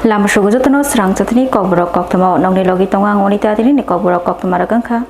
Lama sugu jotono Swrangchati ni Kokborok Koktwma nongni logi tongang wanita adini ni Kokborok Koktwma ragangkha.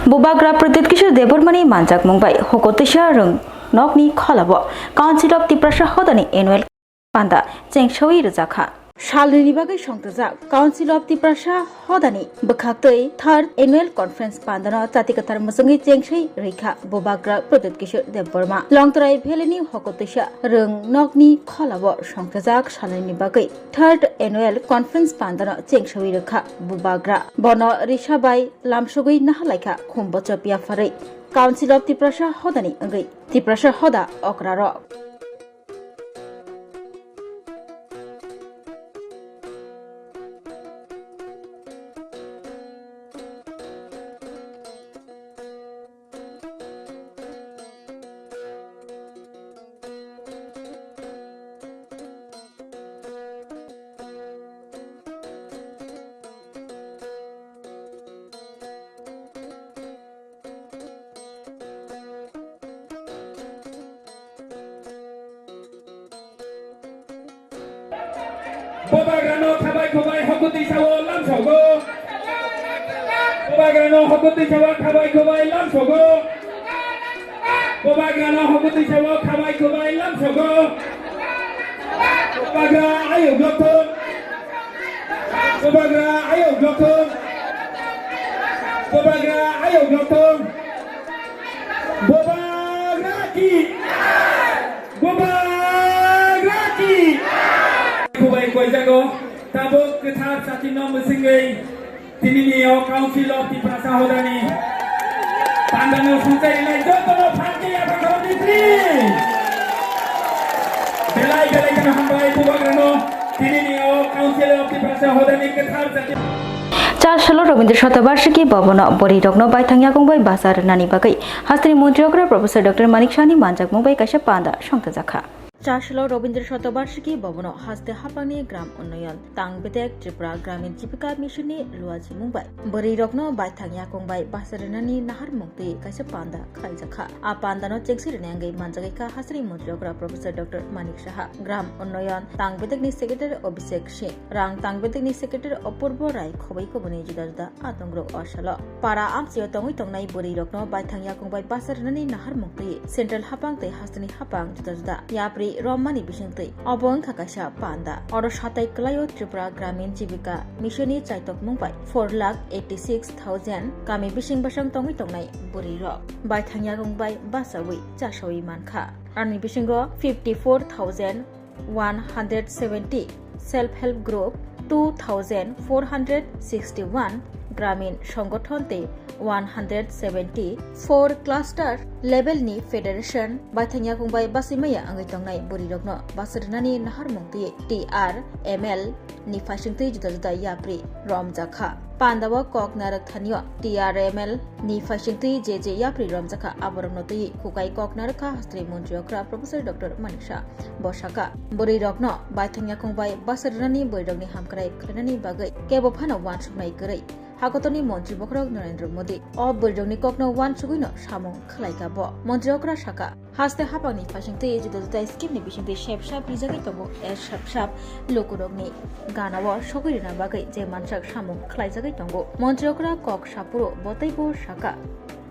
Bubagra Pratit Kishor Debormani manjak mungbai hokotesha rung nokni kholabo Council of Tiprasha hodani annual panda chengshoi rjakha. Shalini bagai songtajak Council of Tiprasha hodani bukhaktoi third annual conference pandana tatikatar musungi chengshoi rekha Bubagra Pratit Kishor Deborma longtrai bheleni hokotesha rung nokni kholabo songtajak Shalini bagai third annual conference pandana chengshoi rekha Bubagra bono rishabai lamsugui nahalaikha khumbocha piafarai Council of Tiprasha hodani angai Tiprasha hoda okraro Bobagrano khabai khabai hokuti sawo lam sogo Bobagrano hokuti sawo khabai khabai lam sogo Bobagrano hokuti sawo khabai khabai lam sogo Bobagra ayo glokto Bobagra ayo glokto Bobagra ayo glokto Bobagra ki Bobagra ki Kubai koi jago tabuk ketar satino musingai tininiyo Council of Tiprasha hodani pandano sungai lai jotono phaki apa karo ditri belai kana hambai Bubagrano tininiyo Council of Tiprasha hodani ketar satino Char Shalo Robindra Shatabarshiki Babona Bori Rogno by Tanya Gungbai Basar Nani Bagai Hastri Montriogra Professor Dr. Manik Shani Manjak Mumbai Kasha Panda Shongtajaka Char Shalo Robindra Shatabarshiki Babono Haste Hapani Gram Unoyan Tang Bedek Tripura Gramin Jipika Mishini Luaji Mumbai Bori Rogno by Tanya Gungbai Basar Nani Nahar Mukti Kasha Panda Khaljaka A Pandano Cheksi Nangai Manjaka Hastri Montriogra Professor Dr. Manik Shaha Gram Unoyan Tang Bedek Ni Secretary Obisek She Rang Tang Bedek Ni Secretary Opurbo Rai Khobai Kobani Juda Atongro Ashalo Para Amsio Tongi Tongnai Bori Rokno by Tanya Kungbai Basarani Nahar Mukti Central Hapang Te Hastani Hapang Juda Yapri Romani Bishingti Obong Kakasha Panda Oro Shatai Klayo Tripura Gramin Jibika Mishoni Chaitok Mumbai 4,86,000 Kami Bishing Bashang Tongi Tongnai Bori Rok by Tanya Kungbai Basawi Chashawi Manka Army Bishingo 54,170 Self-Help Group 2,461 Gramin Shongotonte 170 4 Cluster Level Ni Federation Bathanya Kungbai Basimaya Angitongnai Burirokno Basarnani Nahar Mungti TRML Ni Fashingti Juda Yapri Romjakha Pandawa Kok Narak Thanyo TRML Ni Fashingti JJ Yapri Romjakha Aboromnoti Kukai Kok Naraka Hastri Montriokra Professor Dr. Manisha Boshaka Burirokno Bathanya Kungbai Basarnani Burirokni Hamkrai Krenani Bagai Kebo Phana Wan Sumai Kurai Hakotoni Montri Bokrok Narendra Modi O Burirokni Kokno Wan Suguino Shamong Khlaika Bo Montriokra Shaka Haste Hapani Fashingti Juda Scheme Ni Bishingti Shep Shap Rijagai Tobo Shap Shap Lokurokni Ganawa Shogirina Bagai Je Manshak Shamong Khlaijagai Tongo Montriokra Kok Shapuro Botaibo Shaka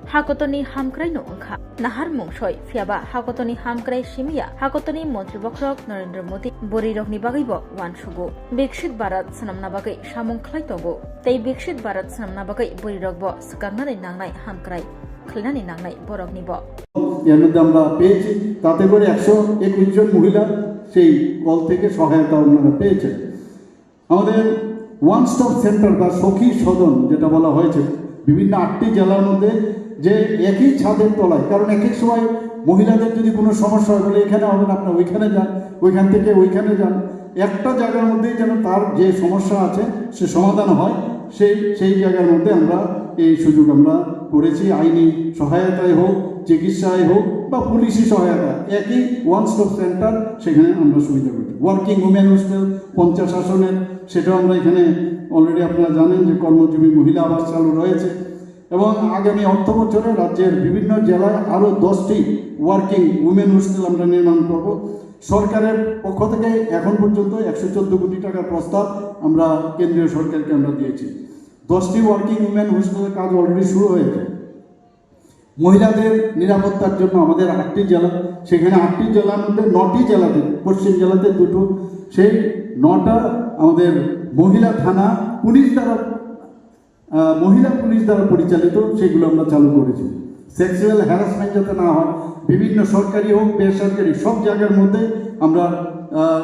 Hakotoni Hamkrai no Unkha Nahar Mungshoi Fiaba Hakotoni Hamkrai Shimia Hakotoni Montri Bokrok Narendra Modi Burirokni Bagaibo Wan Shugo Bikshit Bharat Sanamna Bagai Shamong Khlai Togo Tei Bikshit Bharat Sanamna Bagai Burirokbo Skagnani Nangnai Hamkrai Khlani Nangnai Boroknibo এর মধ্যে আমরা পেয়েছি তাতে করে 121 জন মহিলা সেই call থেকে সহায়তা ওনারা পেয়েছেন আমাদের ওয়ান স্টপ সেন্টার বা সখী সদন যেটা বলা হয়েছে বিভিন্ন 8টি জেলার মধ্যে যে একই ছাদের তলায় কারণ এক এক সময় মহিলাদের যদি কোনো সমস্যা হয় বলে এখানে হবে না আপনি ওইখানে যান ওইখান থেকে ওইখানে যান একটা জায়গার মধ্যেই যেন তার যে সমস্যা আছে সে সমাধান হয় সেই জায়গার মধ্যে আমরা এই সুযোগ আমরা করেছি আইনি সহায়তায় হোক চিকিৎসায় হোক বা পুলিশি সহায়তা একই ওয়ান স্টপ সেন্টার সেখানে আমরা সুবিধা করি ওয়ার্কিং উমেন হোস্টেল 50 আসনের সেটাও আমরা এখানে অলরেডি আপনারা জানেন যে কর্মজীবী মহিলা আবাস চালু রয়েছে এবং আগামী অর্থ বছরে রাজ্যের বিভিন্ন জেলায় আরও 10টি ওয়ার্কিং উমেন হোস্টেল আমরা নির্মাণ করব সরকারের পক্ষ থেকে এখন পর্যন্ত 114 কোটি টাকার প্রস্তাব আমরা কেন্দ্রীয় সরকারকে আমরা দিয়েছি। 10টি ওয়ার্কিং উইমেন হোস্টেলের কাজ অলরেডি শুরু হয়েছে। মহিলাদের নিরাপত্তার জন্য আমাদের 8টি জেলা, সেখানে 8টি জেলার মধ্যে 9টি জেলাতে, পশ্চিম জেলাতে 2টো, সেই 9টা আমাদের মহিলা থানা পুলিশ দ্বারা পরিচালিত, সেগুলো আমরা চালু করেছি। সেক্সুয়াল হ্যারাসমেন্ট যাতে না হয়, বিভিন্ন সরকারি হোক বেসরকারি সব জায়গার মধ্যে আমরা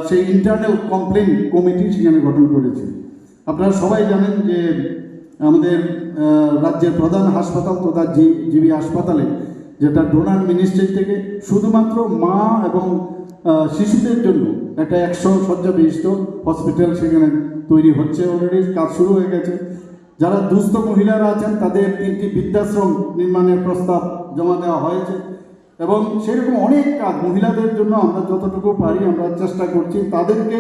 সেই ইন্টারনাল কমপ্লেন কমিটি সেখানে গঠন করেছি। আপনারা সবাই জানেন যে আমাদের রাজ্যের প্রধান হাসপাতাল তথা জিবি হাসপাতালে, যেটা ডোনার মিনিস্ট্রি থেকে শুধুমাত্র মা এবং শিশুদের জন্য একটা 100 শয্যা বিশিষ্ট হসপিটাল সেখানে তৈরি হচ্ছে, অলরেডি কাজ শুরু হয়ে গেছে। যারা দুস্থ মহিলারা আছেন তাদের 3টি বৃদ্ধাশ্রম নির্মাণের প্রস্তাব জমা দেওয়া হয়েছে এবং সেরকম অনেক কাজ মহিলাদের জন্য আমরা যতটুকু পারি আমরা চেষ্টা করছি। তাদেরকে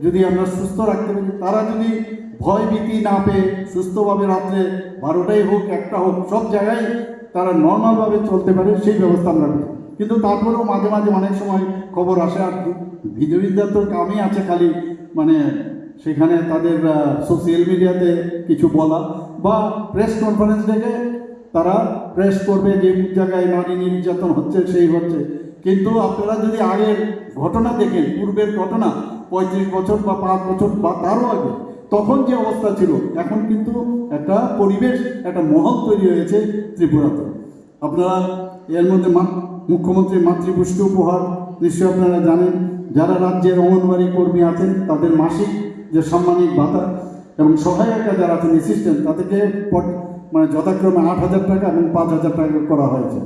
যদি আমরা সুস্থ রাখতে পারি, তারা যদি ভয় ভীতি না পেয়ে সুস্থভাবে রাত্রে 12টাই হোক 1টা হোক সব জায়গায় তারা নর্মালভাবে চলতে পারে, সেই ব্যবস্থা আমরা করি। কিন্তু তারপরেও মাঝে মাঝে অনেক সময় খবর আসে, আর বিদ্যার তো কামই আছে খালি মানে সেখানে তাদের সোশ্যাল মিডিয়াতে কিছু বলা বা প্রেস কনফারেন্স ডেকে তারা প্রেস করবে যে জায়গায় নারী নির্যাতন হচ্ছে সেই হচ্ছে। কিন্তু আপনারা যদি আগের ঘটনা দেখেন, পূর্বের ঘটনা 35 বছর বা 5 বছর বা তারও আগে, তখন যে অবস্থা ছিল, এখন কিন্তু একটা পরিবেশ, একটা মহল তৈরি হয়েছে ত্রিপুরাতে। আপনারা এর মধ্যে মুখ্যমন্ত্রী মাতৃপুষ্টি উপহার নিশ্চয়ই আপনারা জানেন। যারা রাজ্যের অঙ্গনওয়াড়ি কর্মী আছেন তাদের মাসিক যে সাম্মানিক ভাতা এবং সহায়িকা যারা আছেন অ্যাসিস্ট্যান্ট, তাদেরকে মানে যথাক্রমে 8,000 টাকা এবং 5,000 টাকা করা হয়েছে।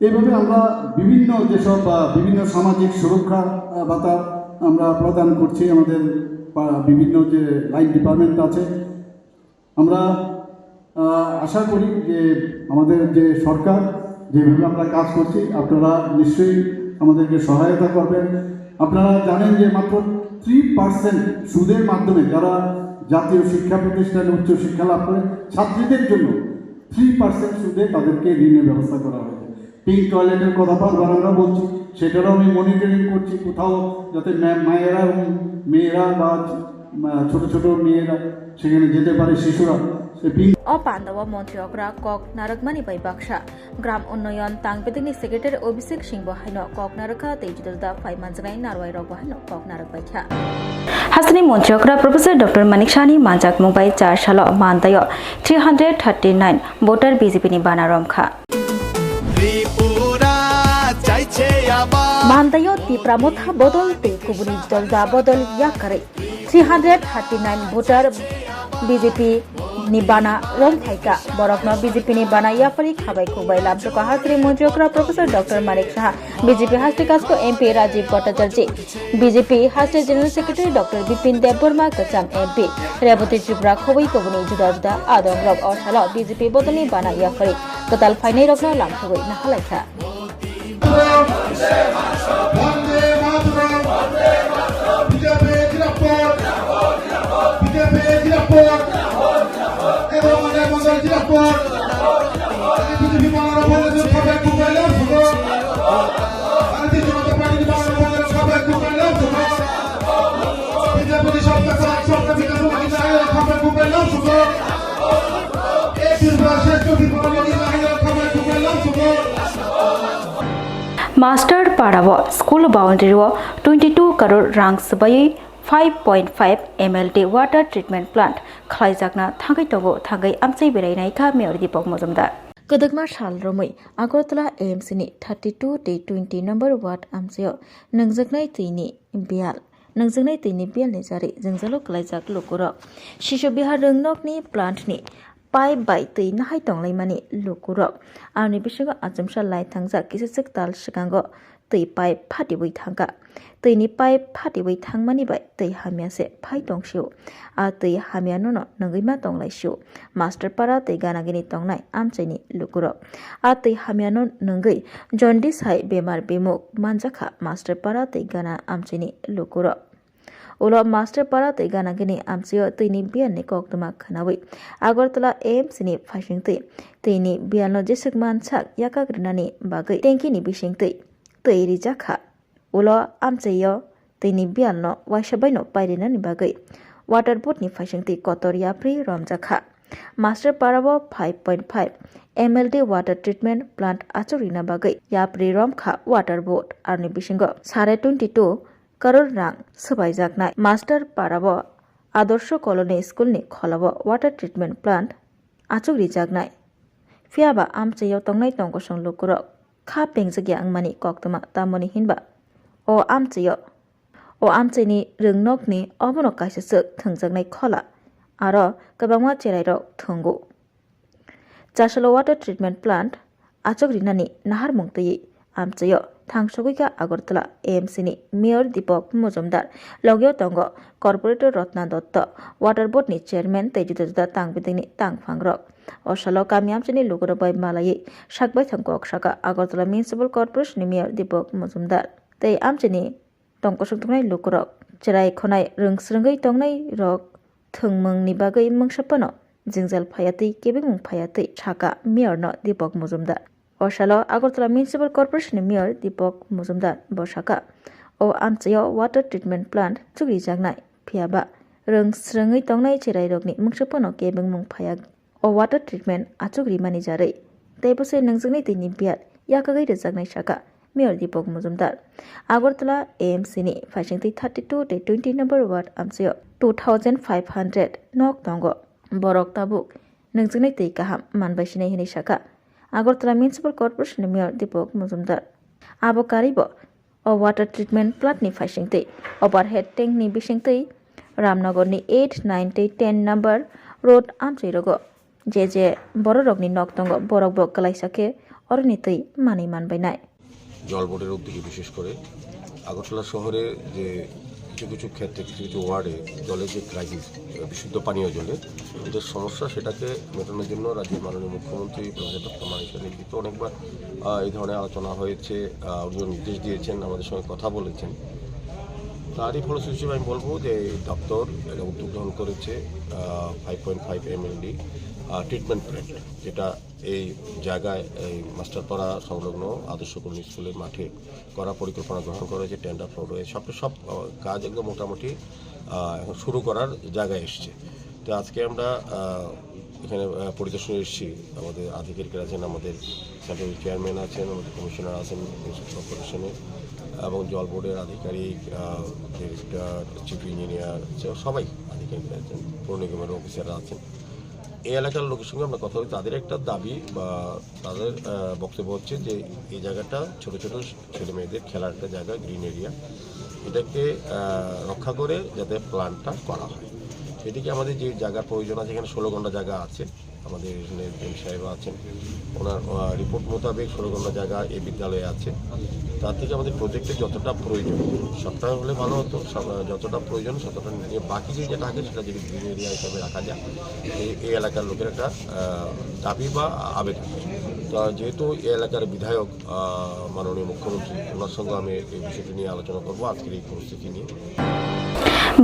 এইভাবে আমরা বিভিন্ন সামাজিক সুরক্ষা ভাতা আমরা প্রদান করছি। আমাদের বিভিন্ন যে লাইন ডিপার্টমেন্ট আছে, আমরা আশা করি যে আমাদের যে সরকার যেভাবে আমরা কাজ করছি আপনারা নিশ্চয়ই আমাদেরকে সহায়তা করবেন। আপনারা জানেন যে মাত্র 3% সুদের মাধ্যমে যারা জাতীয় শিক্ষা প্রতিষ্ঠানে উচ্চ শিক্ষা লাভ করে ছাত্রীদের জন্য 3% সুদে তাদেরকে ঋণের ব্যবস্থা করা হয়েছে। পিঙ্ক টয়লেটের কথা বারবার আমরা বলছি, সেটারও আমি মনিটরিং করছি, কোথাও যাতে মায়েরা এবং মেয়েরা বা ছোট ছোট মেয়েরা সেখানে যেতে পারে, শিশুরা। অপান্ডাওয়া মন্ত্রীরা কক নারকমানি বাই বাক্সা গ্রাম উন্নয়ন তাংবেদিনী সেক্রেটারি অভিষেক সিং বহাইন কক নারকা তেজুদা ফাইমানজনাই নারওয়াই রক বহাইন কক নারক বাইখা হাসনি মন্ত্রীরা প্রফেসর ডক্টর মানিক শাহনি মানজাক মুম্বাই 4 সাল মানদায় 339 ভোটার বিজেপিনি বানা রমখা मानदायो तिप्रामोथा बदल ते कुबुनी दलदा बदल या करे 339 भोटर बीजेपी निबाना रम थाइका बरकनो बीजेपी निबाना या फरी खाबाई खुबाई लामचोका हास्त्री मंत्रीकरा professor doctor Manik Shah BJP हास्त्री कास्को एमपी राजीव भट्टाचार्य बीजेपी हास्त्री general secretary doctor Bipin Debbarma कचाम एमपी रेवती त्रिपुरा खुबाई कुबुनी जुदा जुदा आदम रब और साला बीजेपी बदल निबाना या फरी कताल फाइनै रकनो लामचोगै नाहालाइखा मास्टर पाराव स्कूल बाउंड्री 22 करोड़ रां सबाई 5.5 MLD वाटर ट्रीटमेंट प्लांट खालायजाकना थांगै तंगो थांगै आमचै बेरायनायखा मेयर दीपक मजुमदार कदकमा साल रमै आगरतला AMC नि 32/20 नम्बर वार्ड आमचैयाव नंजोगनाय दैनि बियाल नि जारै जोंजालो खालायजाक लुकुराव शिशु बिहार रोंनकनि प्लांटनि पाइप बाय दै नाहाय तंलायमानि लुकुराव आरनि बिसंग आजमसा लाय थांजा किसिसक ताल सिगांग दै पाइप फाटिबै थांगा दैनि पाइप फाटिबै थांमानि बाय दै हामियासे फाय तंसिउ आ दै हामियानो नंगैमा तंलायसिउ मास्टर पारा दै गानागिनि तंनाय आमचैनि लुकुराव आ दै हामियानो नंगै जन्डिस हाय बेमार बेमुक मानजाखा मास्टर पारा दै गाना आमचैनि लुकुराव उलो मास्टर पारा दै गानागिनि आमचैयाव दैनि बियाननि कोक्तमा खोनाबै आगरतला AMC नि फाइसिंतै दैनि बियानो जेसेक मानसाक याकाग्रिनानि बागै टेंकिनि बिसिंतै दै रिजाखा ulo amcheyo tini bialno waisabaino pairina ni bagai water board ni faisingti kotoria pri romjakha master parabo 5.5 MLD water treatment plant achurina bagai yapri romkha water board arni bisingo 22 crore rang sabaijaknai master parabo adorsho colony school ni kholabo water treatment plant achuri jagnai fiaba amcheyo tongnai tongkosong lukurok kha pengjagya angmani koktwma tamoni hinba o amcheni rungnokni obono kaisa suk thungjagnai khola aro kabangma cherairok thungu Chasalo water treatment plant achogrinani nahar mungtui amcheyo thangsoguika Agartala AMC ni Mayor Deepak Mujumdar logyo tongo Corporator Rotna Dotto Water Board ni Chairman tejuda tangbidini tangphangrok osalo kami amcheni lugorobai malai sakbai thangkok saka Agartala Municipal Corporation ni Mayor Deepak Mujumdar tei amcheni tongkosuk tungnai lukurok cherai khonai rungsrungai tongnai rok thungmung ni bagai mungsapano jingjal phayati kebeng phayati saka Mayor no Deepak Mujumdar osalo Agartala Municipal Corporation ni Mayor Deepak Mujumdar bosaka o amcheyo water treatment plant chugri jagnai phiaba rungsrungai tongnai cherai rokni mungsapano kebeng phaya o water treatment achugri mani jarai teibose nangjangnai tini biat yakagai rejagnai saka Mayor Deepak Mujumdar Agartala AMC ni faisingti 32 te 20 number ward amcheyo 2500 nok tongo borok tabuk nangjangnai tei kaham manbaisinai hini saka Agartala Municipal Corporation ni Mayor Deepak Mujumdar abo karibo o water treatment plant ni faisingti overhead tank ni bisingti Ramnagar ni 8 9 10 number road amcheirogo je bororokni nok tongo borok bok kalaisake orni tei mani manbainai জল বোর্ডের উদ্যোগে বিশেষ করে আগরতলা শহরে যে কিছু কিছু ক্ষেত্রে কিছু কিছু ওয়ার্ডে জলের যে ক্রাইসিস বিশুদ্ধ পানীয় জলের যে সমস্যা সেটাকে মেটানোর জন্য রাজ্যের মাননীয় মুখ্যমন্ত্রী প্রফেসর মানুষের নেতৃত্বে অনেকবার এই ধরনের আলোচনা হয়েছে উনি নির্দেশ দিয়েছেন আমাদের সঙ্গে কথা বলেছেন তারই ফলশ্রুতি হিসেবে আমি বলবো যে দপ্তর এটা উদ্যোগ গ্রহণ করেছে 5.5 MLD ট্রিটমেন্ট প্ল্যান্ট যেটা এই জায়গায় এই মাস্টারপাড়া সংলগ্ন আদর্শ কর্মী স্কুলের মাঠে করা পরিকল্পনা গ্রহণ করেছে টেন্ডার ফ্লোর হয়ে সব কাজ একদম মোটামুটি এখন শুরু করার জায়গায় এসছে তো আজকে আমরা এখানে পরিদর্শনে এসেছি আমাদের আধিকারিকরা আছেন আমাদের সেন্ট্রাল চেয়ারম্যান আছেন আমাদের কমিশনার আছেন কর্পোরেশনের এবং জল বোর্ডের আধিকারিক ডিরেক্টর চিফ ইঞ্জিনিয়ার সবাই আধিকারিকরা আছেন পৌর নিগমের অফিসাররা আছেন এই এলাকার লোকের সঙ্গে আমরা কথা বলি তাদের একটা দাবি বা তাদের বক্তব্য হচ্ছে যে এই জায়গাটা ছোট ছোট ছেলে মেয়েদের খেলার একটা জায়গা গ্রিন এরিয়া এটাকে রক্ষা করে যাতে প্ল্যানটা করা হয় সেদিকে আমাদের যে জায়গার প্রয়োজন আছে এখানে 16 ঘন্টা জায়গা আছে আমাদের এখানে এম সাহেব আছেন ওনার রিপোর্ট মোতাবেক 16 ঘন্টা জায়গা এই বিদ্যালয়ে আছে তার থেকে আমাদের প্রজেক্টে যতটা প্রয়োজন সবটা হলে ভালো হতো যতটা প্রয়োজন ততটা নিয়ে বাকি যেটা থাকে সেটা যদি গ্রিন এরিয়া হিসাবে রাখা যায় এই এলাকার লোকের একটা দাবি বা আবেদন তো যেহেতু এই এলাকার বিধায়ক মাননীয় মুখ্যমন্ত্রী ওনার সঙ্গে আমি এই বিষয়টি নিয়ে আলোচনা করবো আজকের এই পরিস্থিতি নিয়ে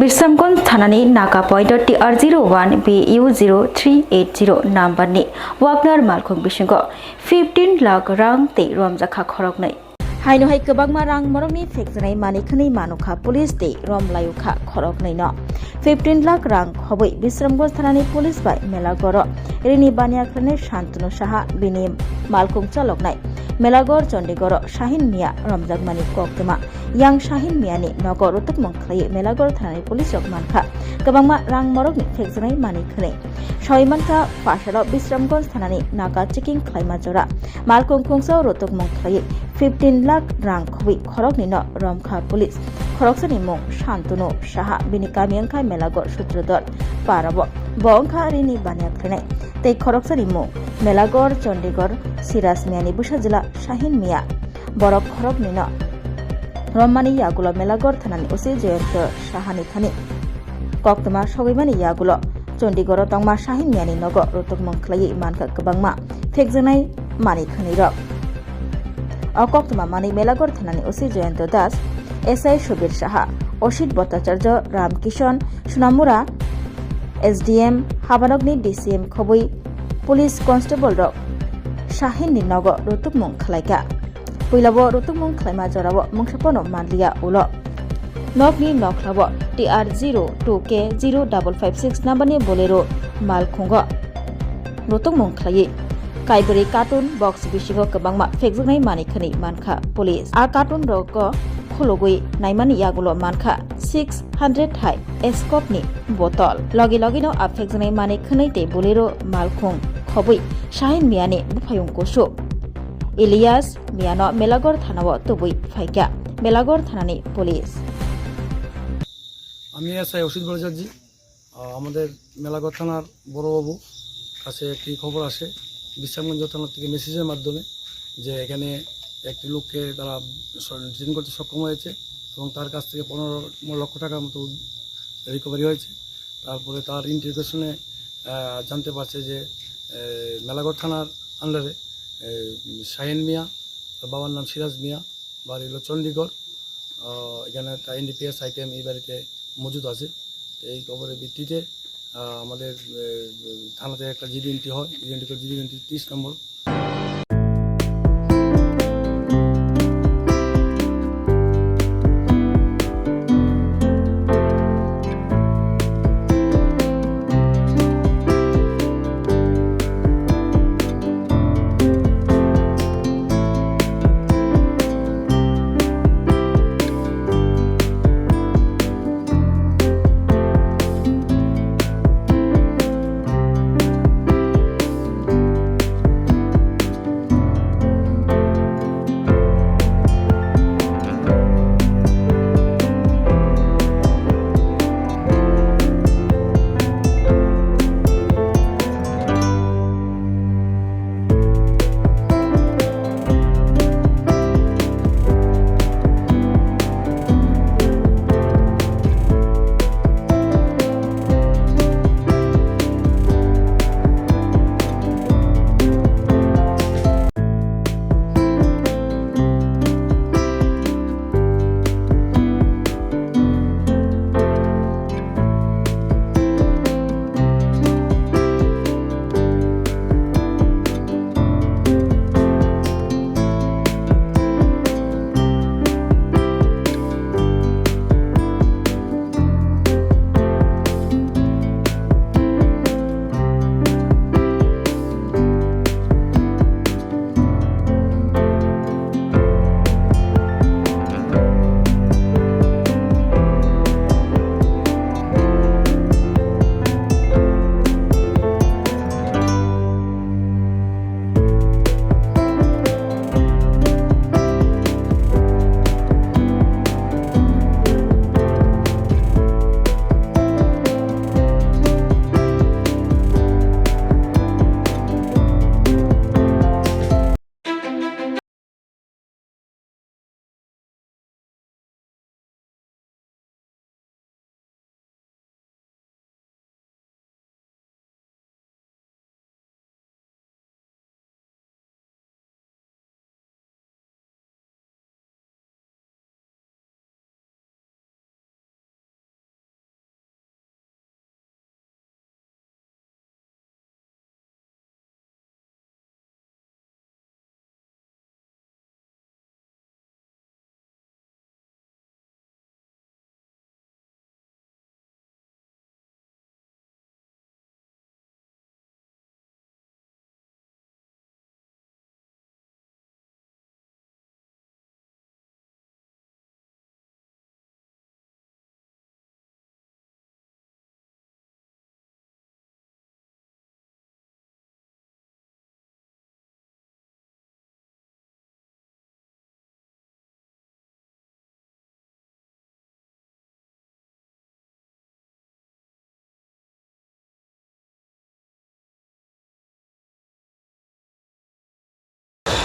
Birsamgons Thanani Naka Point TR01 BU0380 number ni Wagner Malkhung Bishingo 15 lakh rang te Romjakha Khorognai Haino hai kabangma rang morongni fekjanai manikhani manukha police te Romlayukha Khorognai no 15 lakh rang hoboi Birsamgons Thanani police by Melagoro Rini Baniakrane Shantanu Saha Bini Malkhung Chalognai Melagor Chandigoro Shahin Mia Romjagmani Koktwma Yang Shahin Miani Nogor Utuk Mongklai Melagor Thanani Police Rok Manka Kabangma Rang Morokni Fekjanai Manikhani Shoimanka Pasharo Birsamgons Thanani Naga Checking Klaimajora Malkhung Khungso Utuk Mongklai 15 lakh rang khoboi khorokni no Romkha Police Khoroksani mung Shantanu Saha Bini Kamiangkha Melagor Sutrodor Parabo Bongkha Rini Baniakrane Tei Khoroksani mung Melagor Chandigor Siras Miani Busha Jila Shahin Mia Borok Khorokni no Rommani Yagulo Melagor Thanani Usi Jayanta Shahani Thani Koktwma Sogaimani Yagulo Chandigor Tongma Shahin Miani Nogo Rutuk Mongklai Manka Kabangma Fekjanai Manikhani Rok Koktwma Mani Melagor Thanani Usi Jayanta Das SI Shubir Saha Oshit Bhattacharya Ram Kishon Sunamura SDM Habanogni DCM Khoboi Police Constable Rok Shahin ni Nogo Rutuk Mongkhlaika puilabo rotungmung khlaima jorabo mungsapono manliya ulo nokni noklabo TR02K0556 numberni bolero mal khungo rotungmung khlai kaibari cartoon box bisingo kwbangma phekjaknai manikhani mankha police a cartoon roko khulogui naimani yagulo mankha 600 hai escop ni botol logi logino a phekjaknai manikhani te bolero malkhung khobui shahin miani bufayung kosu Elias miano melagor thanao tobui phaika melagor thanani police আমি SI ওষুধ বড়জাজি আমাদের মেলাগড় থানার বড়বাবু কাছে একটি খবর আসে বিশ্রামগঞ্জ থানা থেকে মেসেজের মাধ্যমে যে এখানে একটি লোককে তারা ডিটেইন করতে সক্ষম হয়েছে এবং তার কাছ থেকে 15 লক্ষ টাকার মতো রিকভারি হয়েছে। তারপরে তার ইন্টারোগেশনে জানতে পারছে যে মেলাগড় থানার আন্ডারে শাহিন মিয়া, বাবার নাম সিরাজ মিয়া, বাড়ি হলো চণ্ডীগড়, এখানে একটা এনডিপিএস আইটেম এই বাড়িতে মজুদ আছে। এই খবরের ভিত্তিতে আমাদের থানাতে একটা জিডি এন্ট্রি হয়, GD entry 30 number.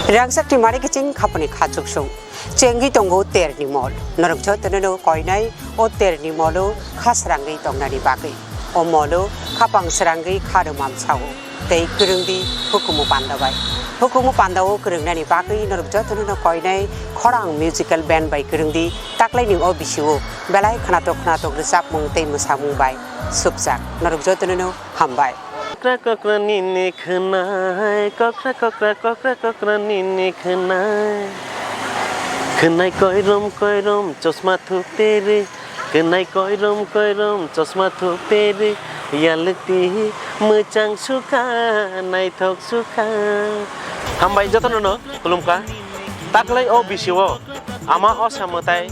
Swrangchati mari kicing khapani khachuk sung chengi tongo terni mol norokjo teneno koinai o terni molo khasrangi tongnani bagai o molo khapang srangi kharumam chawo tei kurungdi hukumu pandao kurungnani bagai norokjo teneno koinai khorang musical band bai kurungdi taklai ning o bisiwo belai khnatok resap mung tei musamung bai subjak norokjo teneno hambai Kokra nini khnai kokra nini khnai Kenai koirom chosma thu pere Kenai koirom chosma thu pere Yalati mechang suka nai thok suka Hambai jotono no kulumka taklai o bisiwo ama o samotai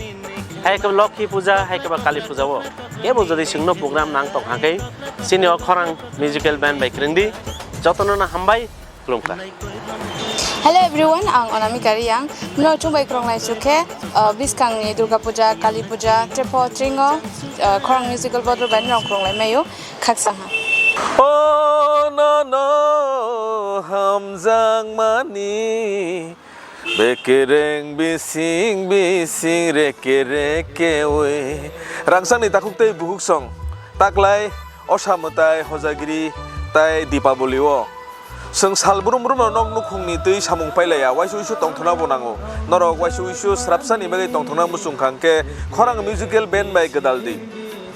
hai ka lokhi puja hai ka kali puja wo e bo jodi singno program nang tok hakai sini o khorang musical band by krindi jotono na hambai kulumka Hello everyone, ang Onami Kariyang. Mula chumbai krong lai suke, biskang ni Durga Puja, Kali Puja, Trepo, Tringo, korang musical bottle band rong krong lai mayo, kaksang ha. Oh no hamjang mani bekereng bising reke we rangsang ni takuk tei buhuk song taklai osamutai hojagiri tai Dipaboli wo Seng salbrum no nong nukhung ni tui samung pailaya waisu isu tongthona bonango norok waisu isu srapsani bagai tongthona musung khangke khorang musical band bai gadaldi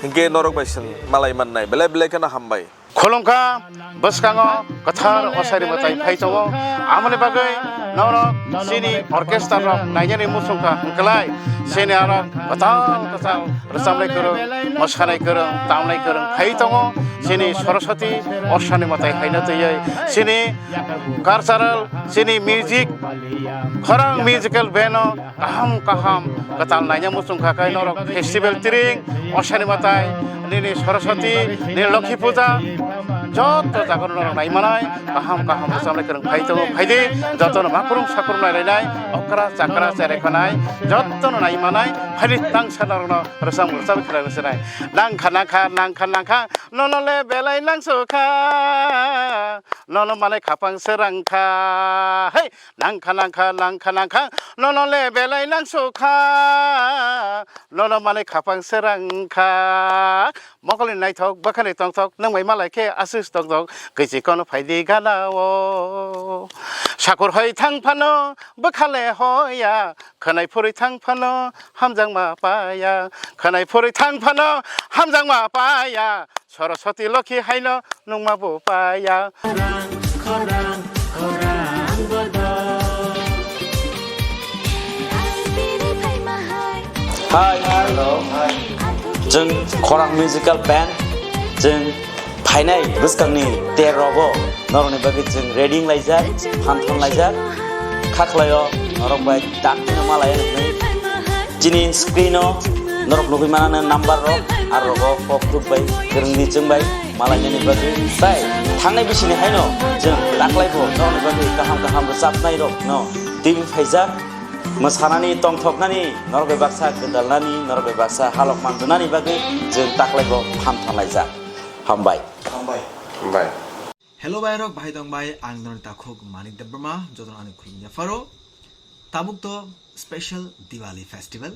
hingke norok bai seng malai mannai belai kana hambai Kolongka baskango kathar osari matai phaitawo amane bagai norok sini orchestra rok naijani musungka hingkalai sini arok kathal rasamlai kurung mosanai kurung tamlai kurung phaitawo sini Swrangchati osani matai haina tei sini cultural sini music khorang musical beno kaham katal naija musungka kai norok festival tiring osani matai nini Swrangchati nini Lokhi Puja joto jagon norok nai manai kaham rasamlai kurung phaitawo phaidi joto makurung sakurung nai okra chakra cherekonai joto nai manai phaidi tang sanarno rasam rasam khilai senai nangkha nonole belai langsuka nono malai khapang serangkha hey nangkha nonole belai langsuka nono malai khapang serangkha mokoli nai thok bakhani tong thok nangbai malai ke asus tong thok kisi kono phaidi ganao sakur hoi thang phano bakhale hoya khanai phuri thang phano hamjang ma paya khanai phuri thang phano hamjang ma paya Swrangchati Lokhi haino nungma bo paya khorang bodo Hi hello Jeng khorang musical band jeng phainai buskangni terobo noroni bagi jeng reading laijak phanthon laijak khaklayo norok bai takno malai jini screeno norok nugi manana number rok arrogo poktuk bai kerengni jengbai malai ni bagi tai thangnai bisini haino jeng taklaibo noroni bagi kaham resapnai rok no tv phaijak mosanani tongthoknani norok bai baksa gedalnani norok bai baksa halok manjunani bagi jeng taklaibo phamthon laijak hambai Hello Bayrok Bahai Dong Bai ang don takhuk Manik Debrma joton ani khulnya faro tabuk to special Diwali festival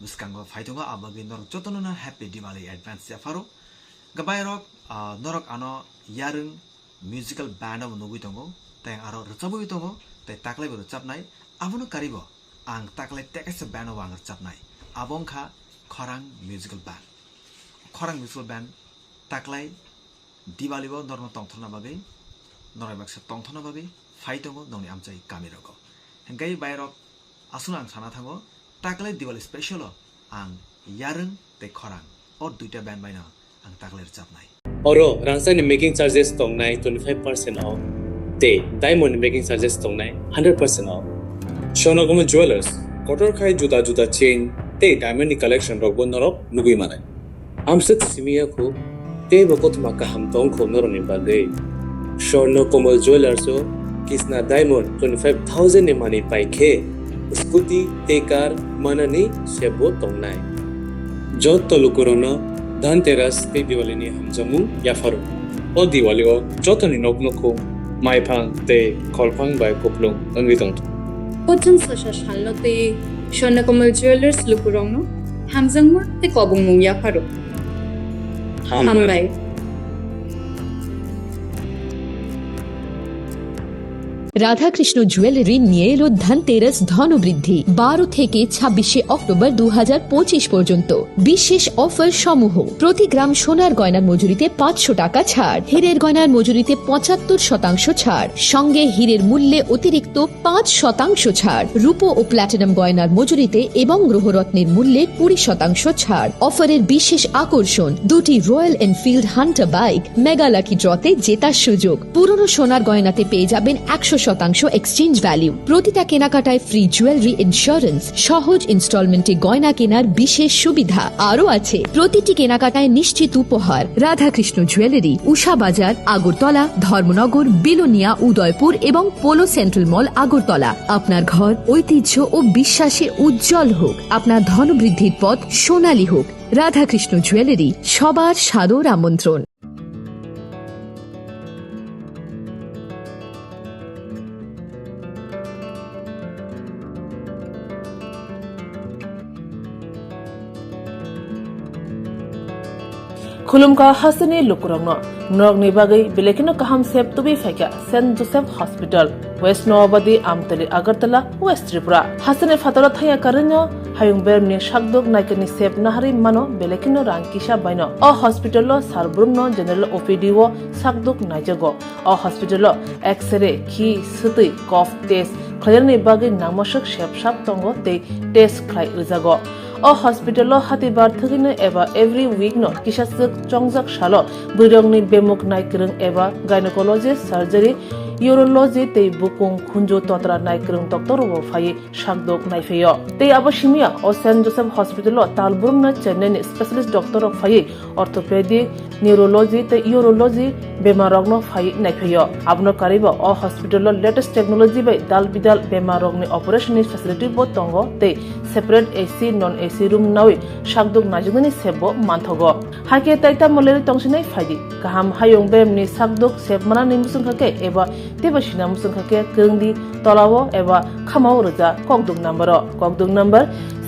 buskango phaitonga abagi norok jotonona happy Diwali advance ya faro gabayrok norok ano yarung musical band of nugui tongo teng aro rchabu tongo tai taklai bo chapnai abono karibo ang taklai tekes band of ang chapnai abongkha khorang musical band taklai Diwali bo norno tongthona bagai norai baksa tongthona bagai phaitongo nongni amchai kamiroko hengkai bayrok asuna ang sana thango taklai Diwali special ang yarung te khorang or duita band baina ang taklai chapnai oro rangsani making charges tongnai 25% off te diamond making charges tongnai 100% off Shonagoma Jewelers kotor khai juda chain te diamond ni collection rok bonorok nugui manai amsat simia ko te Koktwma kaham tong ko noroni bagai Shonagoma Jewelers so kisna diamond 25,000 ni mani pai khe scooty te car manani sebo tongnai jot tolukorono dhanteras te Diwali ni hamjamu yafaro o Diwali o jotoni noknoko maiphang te kholphang bai koplong angwi tong Pochon sasha shalno te Shonagoma Jewelers lukurongno hamjangma te kobongmung yafaro hambai Radhakrishna jewellery নিয়ে এলো ধনতেরাস ধনবৃদ্ধি 12 থেকে 26 October 2025 পর্যন্ত বিশেষ offer সমূহ প্রতি গ্রাম সোনার গয়নার মজুরিতে 500 টাকা ছাড়, হীরের গয়নার মজুরিতে 75% ছাড়, সঙ্গে হীরের মূল্যে অতিরিক্ত 5% ছাড়, রূপো ও প্ল্যাটিনাম গয়নার মজুরিতে এবং গ্রহরত্নের মূল্যে 20% ছাড়। অফারের বিশেষ আকর্ষণ দুটি Royal Enfield Hunter bike mega lucky ড্রতে জেতার সুযোগ। পুরনো সোনার গয়নাতে পেয়ে যাবেন 100% এক্সচেঞ্জ ভ্যালু। প্রতিটা কেনাকাটায় ফ্রি জুয়েলারি ইন্স্যুরেন্স, সহজ ইনস্টলমেন্টে গয়না কেনার বিশেষ সুবিধা আরও আছে। প্রতিটি কেনাকাটায় নিশ্চিত উপহার। রাধাকৃষ্ণ জুয়েলারি, উষা বাজার, আগরতলা, ধর্মনগর, বিলোনিয়া, উদয়পুর এবং পোলো সেন্ট্রাল মল, আগরতলা। আপনার ঘর ঐতিহ্য ও বিশ্বাসে উজ্জ্বল হোক, আপনার ধনবৃদ্ধির পথ সোনালী হোক। রাধাকৃষ্ণ জুয়েলারি, সবার সাদর আমন্ত্রণ। खुलुमका हसने लुकुरंगनो नरगनि बागै बेलेकिनो काहाम सेब तुबि फाइका Saint Joseph hospital West Nawabadi Amtali Agartala West Tripura हसने फातरा थाया करनो हायुं बेरनि शाकदुक नायकनि सेब नाहारि मानो बेलेकिनो रांकिसा बायनो अ हॉस्पिटल सारब्रुमनो जनरल ओपीडी वो शाकदुक नायजगो अ हॉस्पिटल एक्सरे खि सुतै कफ टेस्ट खयरनि बागै नामसक सेब साब तंगो ते टेस्ट खाय उजागो अ हॉस्पिटल हातिबार थगिनो एबा एवरी वीक नो किसासक चंगजाक सालो बुरंगनि बेमुक नायक्रं एबा गायनेकोलॉजिस्ट सर्जरी यूरोलॉजी ते बुकुं खुंजो तोत्रा नायक्रं डॉक्टर वो फाये शाकदोक नायफेयो ते आबाशिमिया अ सेंट जोसेफ हॉस्पिटल तालबुरम न चेन्नई स्पेशलिस्ट डॉक्टर फाये ऑर्थोपेडिक न्यूरोलॉजी ते यूरोलॉजी बेमारगनो फाये नायफेयो आबनो कारिबो अ हॉस्पिटल लेटेस्ट टेक्नोलॉजी बाय दाल बिदाल बेमारगनि ऑपरेशन फैसिलिटी बो तंगो ते separate AC non AC room नावे शाकदुक नाजुगनि सेबो मानथगो हाके ताइता मलेरि तंसिनै फायदि गाहाम हायुं बेमनि शाकदुक सेबमाना निमुसुंखाके एबा तेबसिना मुसुंखाके गंदि तलावो एबा खामाव रजा ककदुक number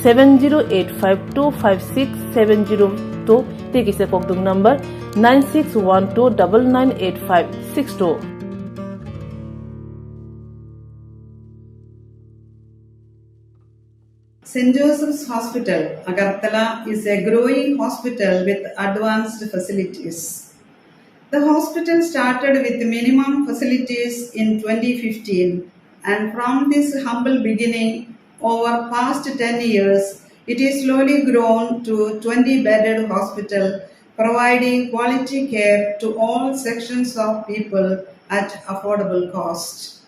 7085256702 तेकिसे ककदुक number 9612998562 St. Joseph's Hospital, Agartala is a growing hospital with advanced facilities. The hospital started with minimum facilities in 2015, and from this humble beginning, over past 10 years, it is slowly grown to 20-bedded hospital, providing quality care to all sections of people at affordable cost.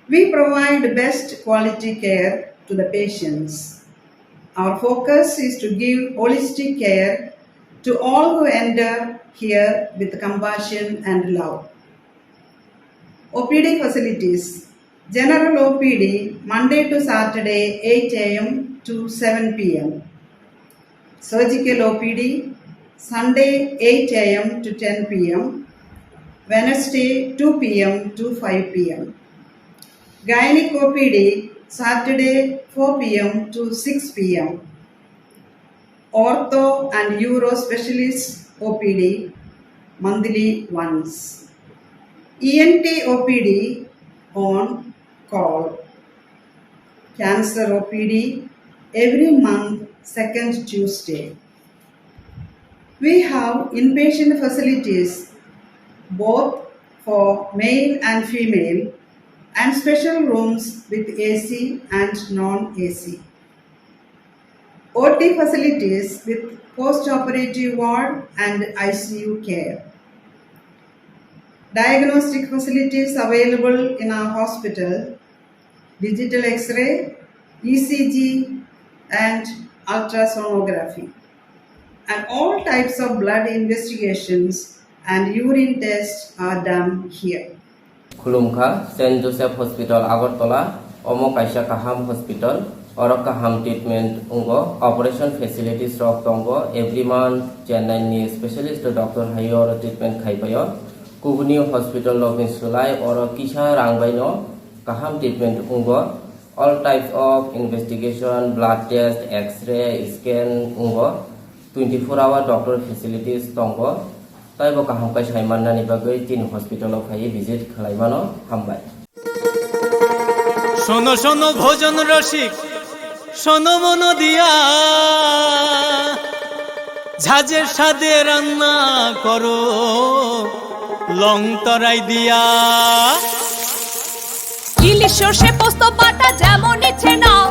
We provide best quality care to the patients. Our focus is to give holistic care to all who enter here with compassion and love. OPD facilities. General OPD Monday to Saturday 8 a.m. to 7 p.m. Surgical OPD Sunday 8 a.m. to 10 p.m. Wednesday 2 p.m. to 5 p.m. Gynec OPD Saturday 4 p.m. to 6 p.m. Ortho and Uro Specialist OPD monthly once. ENT OPD on call. Cancer OPD every month, second Tuesday. We have inpatient facilities both for male and female and special rooms with AC and non-AC. OT facilities with post-operative ward and ICU care. Diagnostic facilities available in our hospital, digital X-ray, ECG and ultrasonography. And all types of blood investigations and urine tests are done here. खुलुमखा Saint Joseph hospital Agartala अमो काइसा काहाम hospital और काहाम treatment उंगो operation facilities रक तंगो every month Chennai नि स्पेशलिस्ट डॉक्टर हायो और ट्रीटमेंट खाइबायो कुबुनी हॉस्पिटल लगिन सुलाय और किसा रांगबायनो काहाम ट्रीटमेंट उंगो all types of investigation blood test x-ray scan उंगो 24 आवर डॉक्टर फैसिलिटीज तंगो ताइबो काहाम काइ साइमाननानि बागै तीन हॉस्पिटलाव फायै विजिट खालायमानो हामबाय। শোনো শোনো ভোজন রসিক শোনো মন দিয়া ঝাঁঝের স্বাদে রান্না করো লং তরাই দিয়া ইলিশ সর্ষে পোস্ত বাটা যেমন ইচ্ছে নাও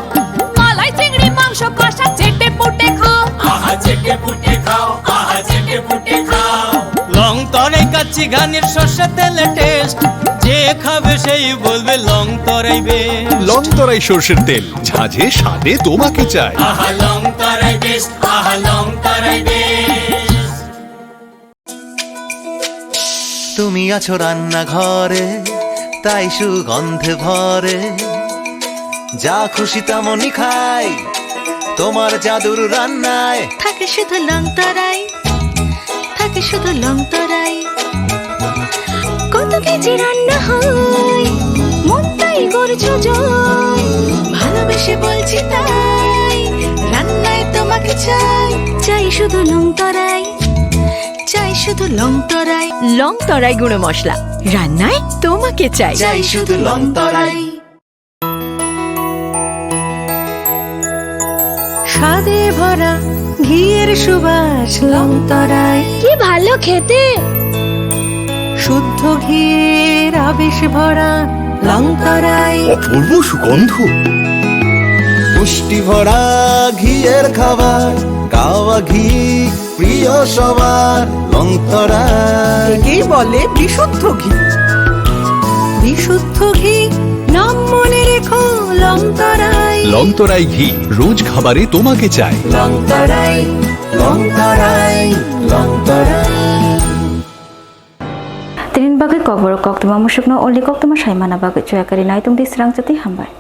মালাই চিংড়ি মাংস কষা চেটে পুটে খাও আহা চেটে পুটে খাও আহা চেটে পুটে খাও লং তরাই কাচ্চি ঘানির সর্ষে তেলে টেস্ট যে খাবে সেই বলবে লং তরাই বেশ লং তরাই সর্ষের তেল ঝাঁঝে স্বাদে তোমাকে চাই আহা লং তরাই বেশ আহা লং তরাই বেশ তুমি আছো রান্নাঘরে তাই সুগন্ধে ভরে যা খুশি তেমনই খাই তোমার জাদুর রান্নায় থাকে শুধু লং তরাই থাকে শুধু লং তরাই কত কেজি রান্না হয় মনটাই করছো জয় ভালোবেসে বলছি তাই রান্নায় তোমাকে চাই চাই শুধু লং তরাই চাই শুধু লং তরাই গুঁড়ো মশলা রান্নায় তোমাকে চাই চাই শুধু লং তরাই স্বাদে ভরা ঘিয়ের সুবাস লং তরাই কি ভালো খেতে শুদ্ধ ঘিয়ের আবেশ ভরা লং তরাই অপূর্ব সুগন্ধ পুষ্টি ভরা ঘিয়ের খাবার গাওয়া ঘি প্রিয় সবার লং তরাই কে বলে বিশুদ্ধ ঘি বিশুদ্ধ ঘি নাম মনে রেখো লং তরাই লং তরাই ঘি রোজ খাবারে তোমাকে চাই লং তরাই লং তরাই লং তরাই Tinin bagai Kokborok Koktwma musukno oli Koktwma saimana bagai cuakari naitung di Swrangchati hambai.